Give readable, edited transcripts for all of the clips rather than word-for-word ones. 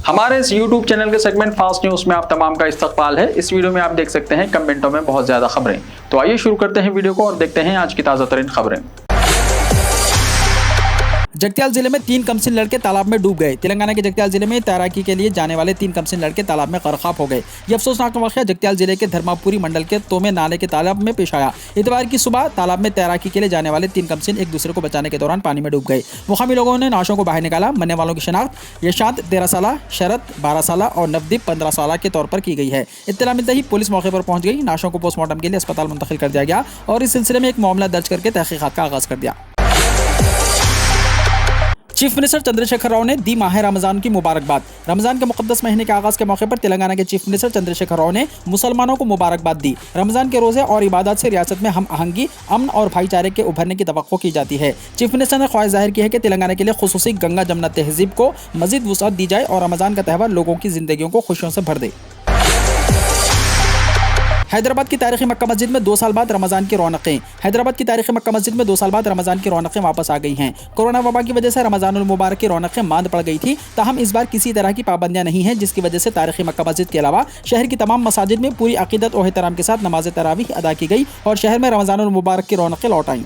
हमारे इस YouTube channel के सेगमेंट फास्ट न्यूज में आप तमाम का इस्तकबाल है। इस वीडियो में आप देख सकते हैं कमेंटों में बहुत ज्यादा खबरें। तो आइए शुरू करते हैं वीडियो को और देखते हैं आज की ताजा तरीन खबरें। जगत्याल जिले में 3 कमसिन लड़के तालाब में डूब गए। तेलंगाना के जगत्याल जिले में तैराकी के लिए जाने वाले 3 कमसिन लड़के तालाब में गरकाब हो गए। ये अफसोसनाक वाकया जगत्याल जिले के धर्मापुरी मंडल के तोमे नाले के तालाब में पेश आया। इतवार की सुबह तालाब में तैराकी के लिए जाने वाले 3 कमसिन एक दूसरे को बचाने के दौरान पानी में डूब गए। मुकामी लोगों ने नाशों को बाहर निकाला। मरने वालों की शनाख्त यशांत 13 साल, शरद 12 साल और नवदीप 15 साल के तौर पर की गई है। इत्तला मिलते ही पुलिस मौके पर पहुंच गई। नाशों को पोस्टमार्टम के लिए अस्पताल मुंतकिल कर दिया गया और इस सिलसिले में एक मामला दर्ज करके तहकीकात का आगाज कर दिया। चीफ मिनिस्टर चंद्रशेखर राव ने दी माह रमजान की मुबारकबाद। रमजान के मुकद्दस महीने के आगाज के मौके पर तेलंगाना के चीफ मिनिस्टर चंद्रशेखर राव ने मुसलमानों को मुबारकबाद दी। रमजान के रोजे और इबादत से रियासत में हम आहंगी, अमन और भाईचारे के उभरने की तवक्को की जाती है। चीफ मिनिस्टर ने ख्वाहिश जाहिर की है कि तेलंगाना के लिए खुसूसी गंगा जमुना तहजीब को मजीद वुसअत दी जाए और रमजान का त्यौहार लोगों की जिंदगियों को खुशियों से भर दे। हैदराबाद की तारीखी मक्का मस्जिद में 2 साल बाद रमजान की रौनकें। हैदराबाद की तारीखी मक्का मस्जिद में 2 साल बाद रमजान की रौनकें वापस आ गई हैं। कोरोना वबा की वजह से रमजानुल मुबारक की रौनकें मांद पड़ गई थी। ताहम इस बार किसी तरह की पाबंदियां नहीं हैं, जिसकी वजह से तारीखी मक्का मस्जिद के अलावा शहर की तमाम मसाजिद में पूरी अकीदत और एहतराम के साथ नमाज तरावीह अदा की गई और शहर में रमजानुल मुबारक की रौनकें लौट आईं।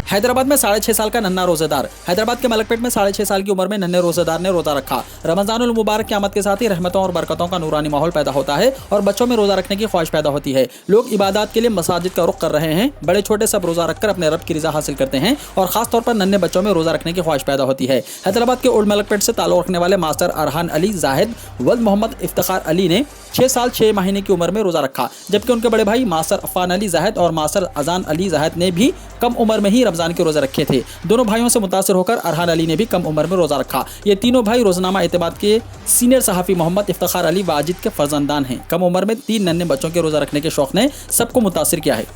हैदराबाद में 6.5 साल का नन्हा रोजेदार। हैदराबाद के मलकपेट में 6.5 साल की उम्र में नन्हे रोजेदार ने रोजा रखा। रमजानुल मुबारक की आमद के साथ ही रहमतों और बरकतों का नूरानी माहौल पैदा होता है और बच्चों में रोजा रखने की ख्वाहिश पैदा होती है। लोग इबादत के लिए मसाजिद का रुख कर रहे हैं। बड़े छोटे सब रोजा रखकर अपने रब की रिजा हासिल करते हैं और खासतौर पर नन्हे बच्चों में रोजा रखने की ख्वाहिश पैदा होती है। हैदराबाद के ओल्ड मलकपेट से ताल्लुक रखने वाले मास्टर अरहान अली जाहिद वल्द मोहम्मद इफ्तिखार अली ने 6 साल 6 महीने की उम्र में रोजा रखा, जबकि उनके बड़े भाई मास्टर अफ़ान अली जाहिद और मास्टर अजान अली जाहिद ने भी कम उम्र में ही रमजान के रोजे रखे थे। दोनों भाइयों से मुतासिर होकर अरहान अली ने भी कम उम्र में रोजा रखा। ये तीनों भाई रोजनामा एतमाद के सीनियर सहाफ़ी मोहम्मद इफ्तिखार अली वाजिद के फर्जंदान हैं। कम उम्र में 3 नन्हे बच्चों के रोजा रखने के शौक ने सबको मुतासिर किया है।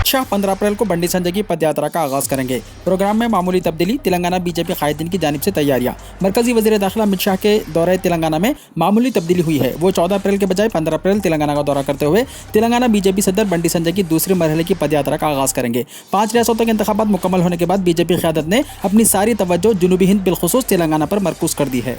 शाह 15 अप्रैल को बंडी संजय की पदयात्रा का आगाज करेंगे। प्रोग्राम में मामूली तब्दीली। तेलंगाना बीजेपी कायदीन की जानिब से तैयारियां। मरकजी वजीर दाखिला अमित शाह के दौरे तेलंगाना में मामूली तब्दीली हुई है। वो 14 अप्रैल के बजाय 15 अप्रैल तेलंगाना का दौरा करते हुए तेलंगाना बीजेपी सदर बंडी संजय की दूसरे मरहले की पदयात्रा का आगाज करेंगे। 5 रियासतों के इंतखाबात मुकम्मल होने के बाद बीजेपी क़यादत ने अपनी सारी तवज्जो जुनूबी हिंद बिलखुसूस तेलंगाना पर मरकूज कर दी है।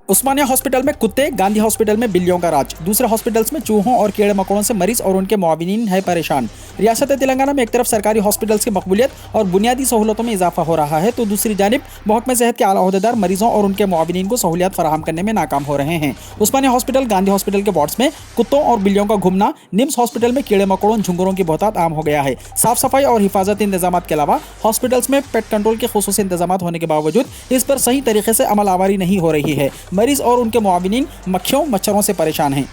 उस्मानिया हॉस्पिटल में कुत्ते, गांधी हॉस्पिटल में बिल्लियों का राज। दूसरे हॉस्पिटल्स में चूहों और कीड़े मकोड़ों से मरीज और उनके मुआविनीन है परेशान। रियासत तेलंगाना में एक तरफ सरकारी हॉस्पिटल्स की मकबूलियत और बुनियादी सहूलतों में इजाफा हो रहा है, तो दूसरी जानिब महकमे सेहत के आला ओहदेदार मरीजों और उनके मुआविनीन को सहूलियात फराहम करने में नाकाम हो रहे हैं। उस्मानिया हॉस्पिटल, गांधी हॉस्पिटल के वार्ड्स में कुत्तों और बिल्लियों का घूमना, निम्स हॉस्पिटल में कीड़े मकोड़ों झुंगुरों की बहुतात आम हो गया है। साफ सफाई और हिफाजती इंतजाम के अलावा हॉस्पिटल्स में पेट कंट्रोल के खुसूसी इंतजाम होने के बावजूद इस पर सही तरीके से अमल आवारी नहीं हो रही है। मरीज और उनके मुआविनीन मक्खियों मच्छरों से परेशान हैं।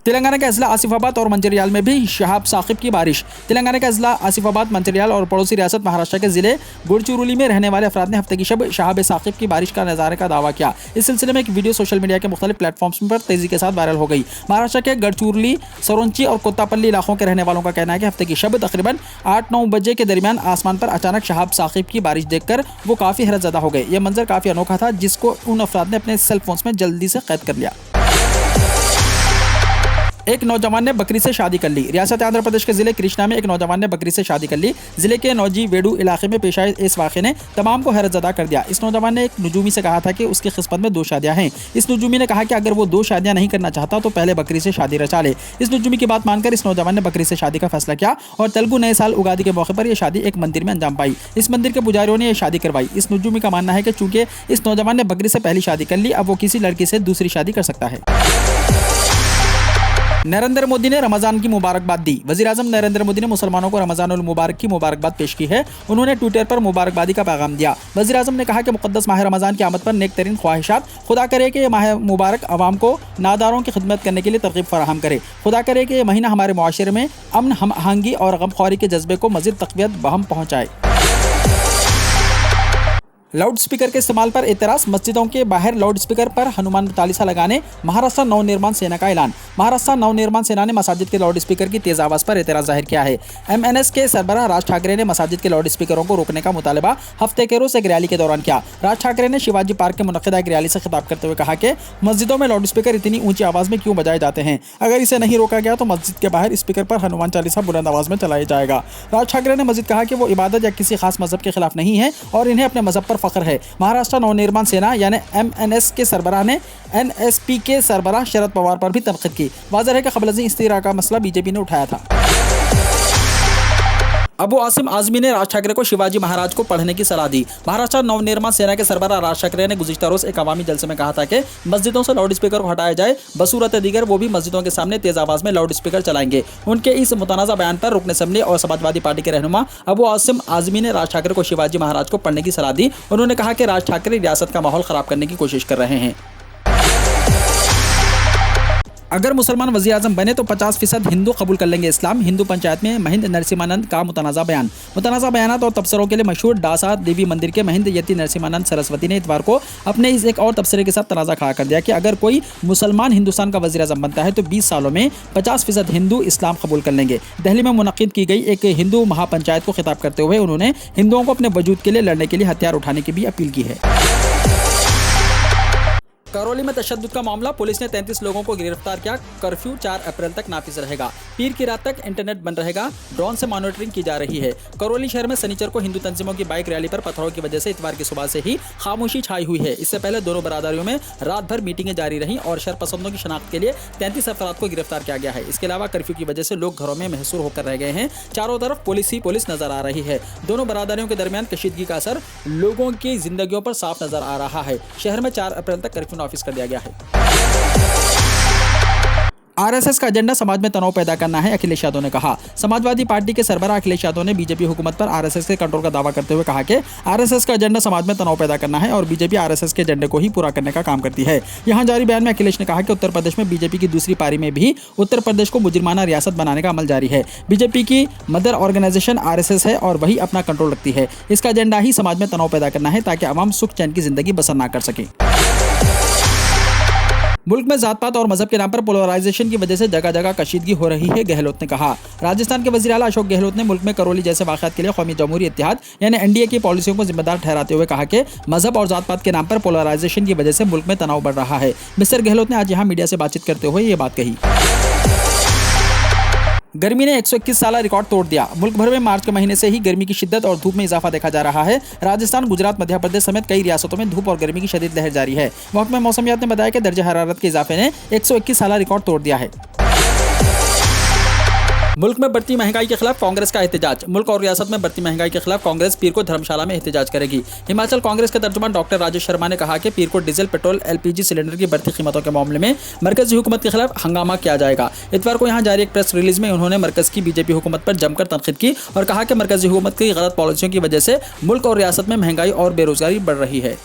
तेलंगाना के अजला आसिफाबाद और मंचिरियाल में भी शहाब साकिब की बारिश। तेलंगाना के अजला आसिफाबाद, मंचिरियाल और पड़ोसी रियासत महाराष्ट्र के जिले गुड़चुरुली में रहने वाले अफराद ने हफ्ते की शब शहाब साकिब की बारिश का नज़ारे का दावा किया। इस सिलसिले में एक वीडियो सोशल मीडिया के मुख्तलिफ प्लेटफॉर्म्स पर तेजी के साथ वायरल हो गई। महाराष्ट्र के गढ़चुरुली, सरोंची और कोत्तापल्ली इलाकों के रहने वालों का कहना है कि हफ्ते की शब तकरीबन 8-9 बजे के दरमियान आसमान पर अचानक शहाब साकिब की बारिश देखकर वो काफ़ी हैरतज़दा हो गए। यह मंजर काफ़ी अनोखा था, जिसको उन अफराद ने अपने सेल फोन्स में जल्दी से कैद कर लिया। एक नौजवान ने बकरी से शादी कर ली। रियासत आंध्र प्रदेश के जिले कृष्णा में एक नौजवान ने बकरी से शादी कर ली। जिले के नौजी वेडू इलाके में पेश आए इस वाक़े ने तमाम को हैरतज़दा कर दिया। इस नौजवान ने एक नजूमी से कहा था कि उसकी किस्मत में 2 शादियां हैं। इस नजूमी ने कहा कि अगर वो 2 शादियां नहीं करना चाहता तो पहले बकरी से शादी रचा ले। इस नजूमी की बात मानकर इस नौजवान ने बकरी से शादी का फैसला किया और तेलुगु नए साल उगादी के मौके पर यह शादी एक मंदिर में अंजाम पाई। इस मंदिर के पुजारियों ने यह शादी करवाई। इस नजूमी का मानना है कि चूंकि इस नौजवान ने बकरी से पहली शादी कर ली, अब वो किसी लड़की से दूसरी शादी कर सकता है। नरेंद्र मोदी ने रमजान की मुबारकबाद दी। वज़ीर आज़म नरेंद्र मोदी ने मुसलमानों को रमजानुल मुबारक की मुबारकबाद पेश की है। उन्होंने ट्विटर पर मुबारकबादी का पैगाम दिया। वज़ीर आज़म ने कहा कि मुक़द्दस माह रमजान की आमद पर नेक तरीन ख्वाहिशात। खुदा करे कि यह माह मुबारक आवाम को नादारों की खिदमत करने के लिए तरगीब फराहम करे। खुदा करे कि यह महीना हमारे मुआशरे में अमन, हम आहंगी और गमख्वारी के जज्बे को मज़ीद तक़वियत बहम पहुँचाए। लाउड स्पीकर के इस्तेमाल पर एतराज, मस्जिदों के बाहर लाउड स्पीकर पर हनुमान चालीसा लगाने, महाराष्ट्र नवनिर्माण सेना का ऐलान। महाराष्ट्र नवनिर्माण सेना ने मसाजिद के लाउड स्पीकर की तेज आवाज पर एतराज जाहिर किया है। एमएनएस के सरबराह राज ठाकरे ने मसाजिद के लाउड स्पीकरों को रोकने का मुतालबा हफ्ते के रोज एक रैली के दौरान किया। राज ठाकरे ने शिवाजी पार्क के मुनक्किदा एक रैली से खिताब करते हुए कहा कि मस्जिदों में लाउड स्पीकर इतनी ऊंची आवाज में क्यों बजाए जाते हैं। अगर इसे नहीं रोका गया तो मस्जिद के बाहर स्पीकर पर हनुमान चालीसा बुलंद आवाज में चलाया जाएगा। राज ठाकरे ने मस्जिद कहा कि वो इबादत या किसी खास मजहब के खिलाफ नहीं है और इन्हें अपने मजहब पर फख्र है। महाराष्ट्र नवनिर्माण सेना यानी एमएनएस के सरबराह ने एनएसपी के सरबराह शरद पवार पर भी तनकीद की। वाज़ेह है कि क़ब्ल इस्तीरा का मसला बीजेपी ने उठाया था। अबू आसिम आजमी ने राज ठाकरे को शिवाजी महाराज को पढ़ने की सलाह दी। महाराष्ट्र नवनिर्माण सेना के सरबराह राज ठाकरे ने गुज़िश्ता रोज एक अवामी जलसे में कहा था कि मस्जिदों से लाउड स्पीकर को हटाया जाए, बसूरत दीगर वो भी मस्जिदों के सामने तेज आवाज में लाउड स्पीकर चलाएंगे। उनके इस मुतनाज़ा बयान पर रुकन असम्बली और समाजवादी पार्टी के रहनुमा अबू आसिम आजमी ने राज ठाकरे को शिवाजी महाराज को पढ़ने की सलाह दी। उन्होंने कहा कि राज ठाकरे रियासत का माहौल ख़राब करने की कोशिश कर रहे हैं। अगर मुसलमान वज़ीर आज़म बने तो 50% हिंदू कबूल कर लेंगे इस्लाम। हिंदू पंचायत में महिंद नरसिम्हानंद का मुतनाज़ा बयान। मुतनाज़ा बयानात और तबसरों के लिए मशहूर डासा देवी मंदिर के महिंद यति नरसिम्हानंद सरस्वती ने इतवार को अपने इस एक और तबसरे के साथ तनाज़ा खड़ा कर दिया कि अगर कोई मुसलमान हिंदुस्तान का वज़ीर आज़म बनता है तो 20 सालों में 50% हिंदू इस्लाम कबूल कर लेंगे। दिल्ली में मुनक़िद की गई एक हिंदू महापंचायत को खिताब करते हुए उन्होंने हिंदुओं को अपने वजूद के लिए लड़ने के लिए हथियार उठाने की भी अपील की है। करौली में तशद्दुद का मामला, पुलिस ने 33 लोगों को गिरफ्तार किया। कर्फ्यू 4 अप्रैल तक नाफिज रहेगा। पीर की रात तक इंटरनेट बंद रहेगा। ड्रोन से मॉनिटरिंग की जा रही है। करौली शहर में शनिचर को हिंदू तंजीमों की बाइक रैली पर पत्थरों की वजह से इतवार की सुबह से ही खामोशी छाई हुई है। इससे पहले दोनों बरादरियों में रात भर मीटिंगें जारी रहीं और शरपसंदों की शनाख्त के लिए 33 अफराद को गिरफ्तार किया गया है। इसके अलावा कर्फ्यू की वजह से लोग घरों में महसूर होकर रह गए हैं। चारों तरफ पुलिस ही पुलिस नजर आ रही है। दोनों बरादरियों के दरमियान कशीदगी का असर लोगों की जिंदगियों पर साफ नजर आ रहा है। शहर में 4 अप्रैल तक कर्फ्यू नाफिज कर दिया गया है। आरएसएस का एजेंडा समाज में तनाव पैदा करना है, अखिलेश यादव ने कहा। समाजवादी पार्टी के सरबराह अखिलेश यादव ने बीजेपी हुकूमत पर आरएसएस के कंट्रोल का दावा करते हुए कहा कि आरएसएस का एजेंडा समाज में तनाव पैदा करना है और बीजेपी आरएसएस के एजेंडे को ही पूरा करने का काम करती है। यहां जारी बयान में अखिलेश ने कहा कि उत्तर प्रदेश में बीजेपी की दूसरी पारी में भी उत्तर प्रदेश को मुजरिमाना रियासत बनाने का अमल जारी है। बीजेपी की मदर ऑर्गेनाइजेशन आरएसएस है और वही अपना कंट्रोल रखती है। इसका एजेंडा ही समाज में तनाव पैदा करना है ताकि आवाम सुख चैन की जिंदगी बसर ना कर सके। मुल्क में जात पात और मजहब के नाम पर पोलराइजेशन की वजह से जगह जगह कशीदगी हो रही है, गहलोत ने कहा। राजस्थान के वज़ीर आला अशोक गहलोत ने मुल्क में करौली जैसे वाक़यात के लिए कौमी जमहूरी इत्तेहाद यानी एनडीए की पॉलिसियों को जिम्मेदार ठहराते हुए कहा कि मजहब और जात पात के नाम पर पोलराइजेशन की वजह से मुल्क में तनाव बढ़ रहा है। मिस्टर गहलोत ने आज यहाँ मीडिया से बातचीत करते हुए ये बात कही। गर्मी ने 121 साला रिकॉर्ड तोड़ दिया। मुल्क भर में मार्च के महीने से ही गर्मी की शिद्दत और धूप में इजाफा देखा जा रहा है। राजस्थान, गुजरात, मध्य प्रदेश समेत कई रियासतों में धूप और गर्मी की शदीद लहर जारी है। महकमा मौसमियात ने बताया कि दर्जे हरारत के इजाफे ने 121 साला रिकॉर्ड तोड़ दिया है। मुल्क में बढ़ती महंगाई के खिलाफ कांग्रेस का एहतजाज। मुल्क और रियासत में बढ़ती महंगाई के खिलाफ कांग्रेस पीर को धर्मशाला में एहतजाज करेगी। हिमाचल कांग्रेस के तर्जुमान डॉक्टर राजेश शर्मा ने कहा कि पीर को डीजल, पेट्रोल, एलपीजी सिलेंडर की बढ़ती कीमतों के मामले में मरकजी हुकूमत के खिलाफ हंगामा किया जाएगा। इतवार को यहाँ जारी एक प्रेस रिलीज में उन्होंने मरकज की बीजेपी हुकूमत पर जमकर तनकीद की और कहा कि मरकजी हुकूमत की गलत पॉलिसियों की वजह से मुल्क और रियासत में महंगाई और बेरोजगारी बढ़ रही है।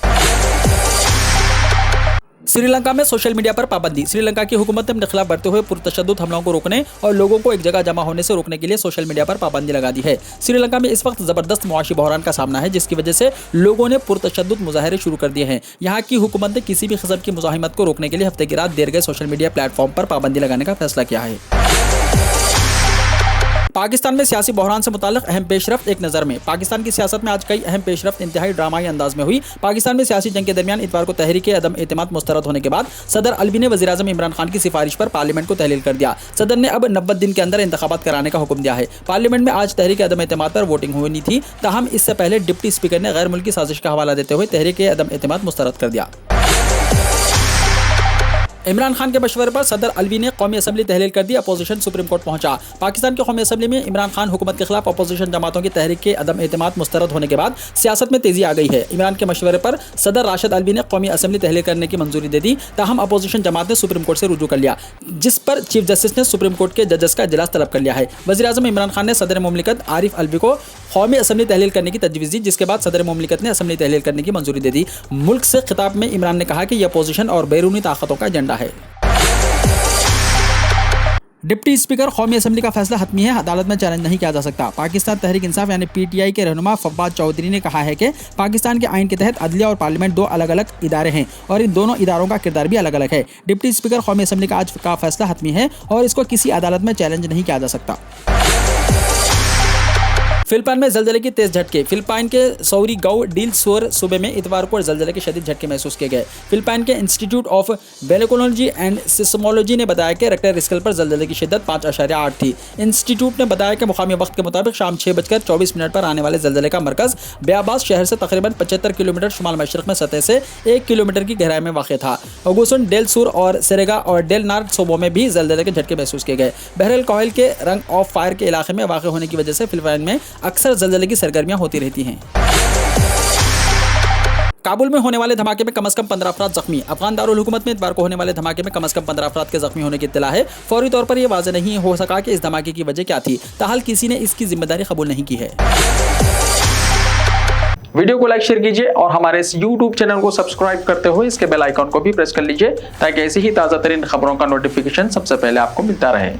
श्रीलंका में सोशल मीडिया पर पाबंदी। श्रीलंका की हुकूमत ने अपने खिलाफ बढ़ते हुए पुरतशद्दुद हमलों को रोकने और लोगों को एक जगह जमा होने से रोकने के लिए सोशल मीडिया पर पाबंदी लगा दी है। श्रीलंका में इस वक्त जबरदस्त मुआशी बहरान का सामना है, जिसकी वजह से लोगों ने पुरतशद्दुद मुजाहरे शुरू कर दिए हैं। यहाँ की हुकूमत ने किसी भी किस्म की मुजाहिमत को रोकने के लिए हफ्ते की रात देर गए सोशल मीडिया प्लेटफॉर्म पर पाबंदी लगाने का फैसला किया है। पाकिस्तान में सियासी बहरान से मुताल्लिक़ अहम पेशरफ्त एक नज़र में। पाकिस्तान की सियासत में आज कई अहम पेशरफ्त इंतहाई ड्रामाई अंदाज में हुई। पाकिस्तान में सियासी जंग के दरमियान इतवार को तहरीक अदम एतमाद मुस्तरद होने के बाद सदर अलवी ने वज़ीर आज़म इमरान खान की सिफारिश पर पार्लियामेंट को तहलील कर दिया। सदर ने अब 90 दिन के अंदर इंतखाबात कराने का हुक्म दिया है। पार्लियामेंट में आज तहरीक अदम एतमाद पर वोटिंग होनी थी, ताहम इससे पहले डिप्टी स्पीकर ने गैर मुल्की साजिश का हवाला देते हुए तहरीक अदम एतमाद मुस्तरद कर दिया। इमरान खान के मशवरे पर सदर अलवी ने कौमी असम्बली तहलील कर दी। अपोजिशन सुप्रीम कोर्ट पहुंचा। पाकिस्तान की कौमी असम्बली में इमरान खान हुकूमत के खिलाफ अपोजिशन जमातों की तहरीक के अदम एतमाद मुस्तरद होने के बाद सियासत में तेजी आ गई है। इमरान के मशवरे पर सदर राशिद अलवी ने कौमी असम्बली तहलील करने की मंजूरी दे दी, ताहम अपोजिशन जमात ने सुप्रीम कोर्ट से रुजू कर लिया, जिस पर चीफ जस्टिस ने सुप्रीम कोर्ट के जजेस का इजलास तलब कर लिया है। वज़ीर आज़म इमरान खान ने सदर मुमलिकत आरिफ अलवी को कौमी असम्बली तहलील करने की तजवीज़ दी, जिसके बाद सदर मुमलिकत ने असम्बली तहलील करने की मंजूरी दे दी। मुल्क से खिताब में इमरान ने कहा कि यह अपोजिशन और बैरूनी ताकतों का एजेंडा है। डिप्टी स्पीकर कौमी असम्बली का फैसला हतमी है, अदालत में चैलेंज नहीं किया जा सकता। पाकिस्तान तहरीक इंसाफ यानी PTI के रहनुमा फवाद चौधरी ने कहा है कि पाकिस्तान के आइन के तहत अदलिया और पार्लियामेंट दो अलग अलग इदारे हैं और इन दोनों इदारों का किरदार भी अलग अलग है। डिप्टी स्पीकर कौमी असम्बली का आज का फैसला हतमी है और इसको किसी अदालत में चैलेंज नहीं किया जा सकता। फिलिपाइन में जलजले की तेज झटके। फिलिपाइन के सौरी गांव डिल सोर सूबे में इतवार को जलजले के शदीद झटके महसूस किए गए। फिलिपाइन के इंस्टीट्यूट ऑफ वेलकोलॉजी एंड सिस्मोलॉजी ने बताया कि रेक्टर स्केल पर जलजले की शिद्दत 5.8 थी। इंस्टीट्यूट ने बताया कि मुकामी वक्त के मुताबिक शाम 6:24 पर आने वाले जलजले का मरकज बेआबास शहर से तकरीबन 75 किलोमीटर शुमाल मशरक में सतह से 1 किलोमीटर की गहराई में वाक़ था। ओगुसन, डेल सुर और सेरेगा और डेल नार्ड सूबों में भी जलजले के झटके महसूस किए गए। बहरहाल कोयल के रंग ऑफ फायर के इलाके में वाक़ होने की वजह से फिलिपाइन में अक्सर जलजले की सरगर्मियां होती रहती हैं। काबुल में होने वाले धमाके में कम से कम 15 अफराद जख्मी। अफगान दारुल हुकूमत में इतवार को होने वाले धमाके में कम से कम 15 अफराद के जख्मी होने की इत्तला है। फौरी तौर पर यह वाज़ेह नहीं हो सका कि इस धमाके की वजह क्या थी। ताहल किसी ने इसकी जिम्मेदारी कबूल नहीं की है। वीडियो को लाइक शेयर कीजिए और हमारे इस YouTube चैनल को सब्सक्राइब करते हुए इसके बेल आइकन को भी प्रेस कर लीजिए ताकि ऐसी ही ताज़ा तरीन खबरों का नोटिफिकेशन सबसे पहले आपको मिलता रहे।